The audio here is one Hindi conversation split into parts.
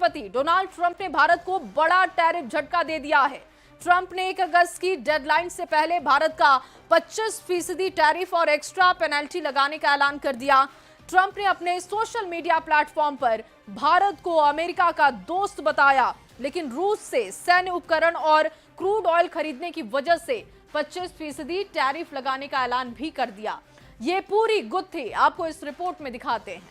राष्ट्रपति डोनाल्ड ट्रंप ने भारत को बड़ा टैरिफ झटका दे दिया है। ट्रंप ने 1 अगस्त की डेडलाइन से पहले भारत का 25% टैरिफ और एक्स्ट्रा पेनल्टी लगाने का ऐलान कर दिया। ट्रंप ने अपने सोशल मीडिया प्लेटफॉर्म पर भारत को अमेरिका का दोस्त बताया, लेकिन रूस से सैन्य उपकरण और क्रूड ऑयल खरीदने की वजह से 25% टैरिफ लगाने का ऐलान भी कर दिया। ये पूरी गुत्थी आपको इस रिपोर्ट में दिखाते हैं।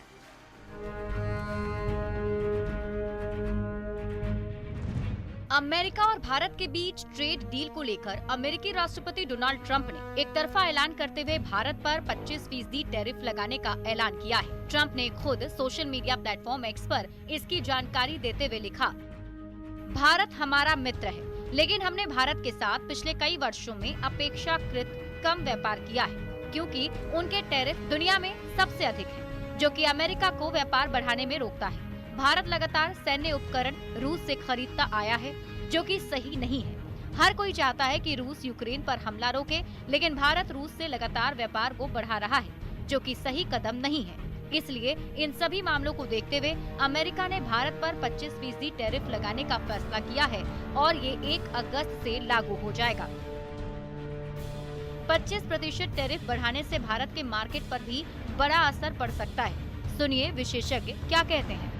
अमेरिका और भारत के बीच ट्रेड डील को लेकर अमेरिकी राष्ट्रपति डोनाल्ड ट्रंप ने एक तरफा ऐलान करते हुए भारत पर 25% टैरिफ लगाने का ऐलान किया है। ट्रंप ने खुद सोशल मीडिया प्लेटफॉर्म एक्स पर इसकी जानकारी देते हुए लिखा, भारत हमारा मित्र है, लेकिन हमने भारत के साथ पिछले कई वर्षों में अपेक्षाकृत कम व्यापार किया है, क्योंकि उनके टैरिफ दुनिया में सबसे अधिक है, जो कि अमेरिका को व्यापार बढ़ाने में रोकता है। भारत लगातार सैन्य उपकरण रूस से खरीदता आया है, जो कि सही नहीं है। हर कोई चाहता है कि रूस यूक्रेन पर हमला रोके, लेकिन भारत रूस से लगातार व्यापार को बढ़ा रहा है, जो कि सही कदम नहीं है। इसलिए इन सभी मामलों को देखते हुए अमेरिका ने भारत पर 25% टैरिफ लगाने का फैसला किया है और ये 1 अगस्त से लागू हो जाएगा। 25% टैरिफ बढ़ाने से भारत के मार्केट पर भी बड़ा असर पड़ सकता है। सुनिए विशेषज्ञ क्या कहते हैं।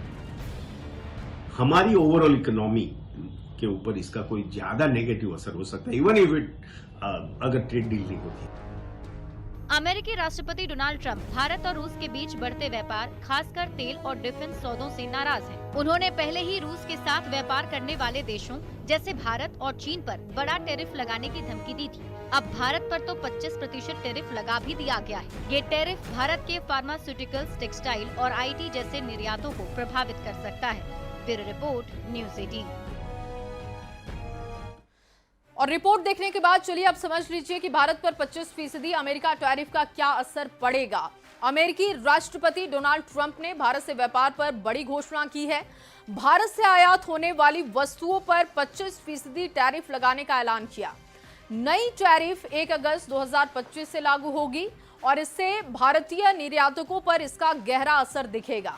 हमारी ओवरऑल इकोनॉमी के ऊपर इसका कोई ज्यादा नेगेटिव असर हो सकता है, इवन इफ इट अगर ट्रेड डील नहीं होती। अमेरिकी राष्ट्रपति डोनाल्ड ट्रंप भारत और रूस के बीच बढ़ते व्यापार, खासकर तेल और डिफेंस सौदों से नाराज हैं। उन्होंने पहले ही रूस के साथ व्यापार करने वाले देशों जैसे भारत और चीन पर बड़ा टैरिफ लगाने की धमकी दी थी। अब भारत पर तो 25% टैरिफ लगा भी दिया गया है। ये टैरिफ भारत के फार्मास्यूटिकल्स, टेक्सटाइल और IT जैसे निर्यातों को प्रभावित कर सकता है। Bureau report, news 18। और रिपोर्ट देखने के बाद चलिए अब समझ लीजिए कि भारत पर 25% अमेरिका टैरिफ का क्या असर पड़ेगा। अमेरिकी राष्ट्रपति डोनाल्ड ट्रंप ने भारत से व्यापार पर बड़ी घोषणा की है। भारत से आयात होने वाली वस्तुओं पर 25% टैरिफ लगाने का ऐलान किया। नई टैरिफ 1 अगस्त 2025 से लागू होगी और इससे भारतीय निर्यातकों पर इसका गहरा असर दिखेगा।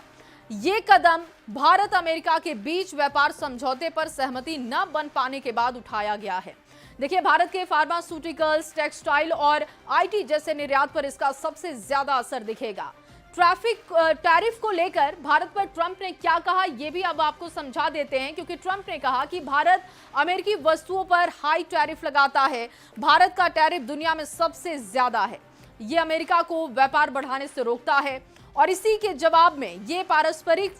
ये कदम भारत अमेरिका के बीच व्यापार समझौते पर सहमति न बन पाने के बाद उठाया गया है। देखिए, भारत के फार्मास्यूटिकल्स, टेक्सटाइल और IT जैसे निर्यात पर इसका सबसे ज्यादा असर दिखेगा। टैरिफ को लेकर भारत पर ट्रंप ने क्या कहा, यह भी अब आपको समझा देते हैं, क्योंकि ट्रंप ने कहा कि भारत अमेरिकी वस्तुओं पर हाई टैरिफ लगाता है। भारत का टैरिफ दुनिया में सबसे ज्यादा है। ये अमेरिका को व्यापार बढ़ाने से रोकता है और इसी के जवाब में ये पारस्परिक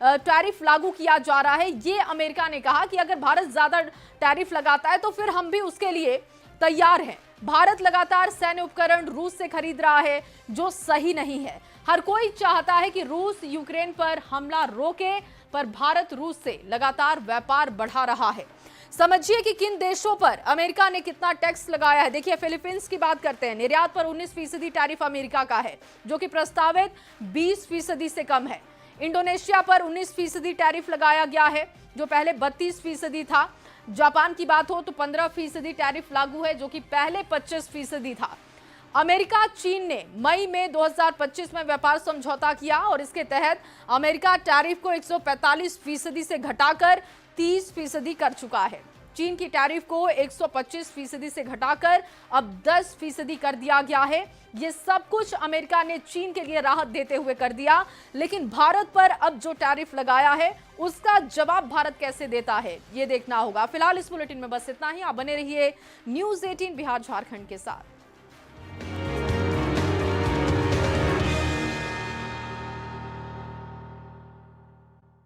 टैरिफ लागू किया जा रहा है। ये अमेरिका ने कहा कि अगर भारत ज्यादा टैरिफ लगाता है तो फिर हम भी उसके लिए तैयार हैं। भारत लगातार सैन्य उपकरण रूस से खरीद रहा है, जो सही नहीं है। हर कोई चाहता है कि रूस यूक्रेन पर हमला रोके, पर भारत रूस से लगातार व्यापार बढ़ा रहा है। समझिए कि किन देशों पर अमेरिका ने कितना टैक्स लगाया है। देखिए, फिलीपींस की बात करते हैं। निर्यात पर 19% टैरिफ अमेरिका का है, जो कि प्रस्तावित 20% से कम है। इंडोनेशिया पर 19% टैरिफ लगाया गया है, जो पहले 32% था। जापान की बात हो तो 15% टैरिफ लागू है, जो कि पहले 25% था। अमेरिका चीन ने मई में 2025 में व्यापार समझौता किया और इसके तहत अमेरिका टैरिफ को 145% से घटाकर 30% कर चुका है। चीन की टैरिफ को 125% से घटाकर अब 10% कर दिया गया है। ये सब कुछ अमेरिका ने चीन के लिए राहत देते हुए कर दिया, लेकिन भारत पर अब जो टैरिफ लगाया है उसका जवाब भारत कैसे देता है, ये देखना होगा। फिलहाल इस बुलेटिन में बस इतना ही। आप बने रहिए न्यूज़ 18 बिहार झारखंड के साथ।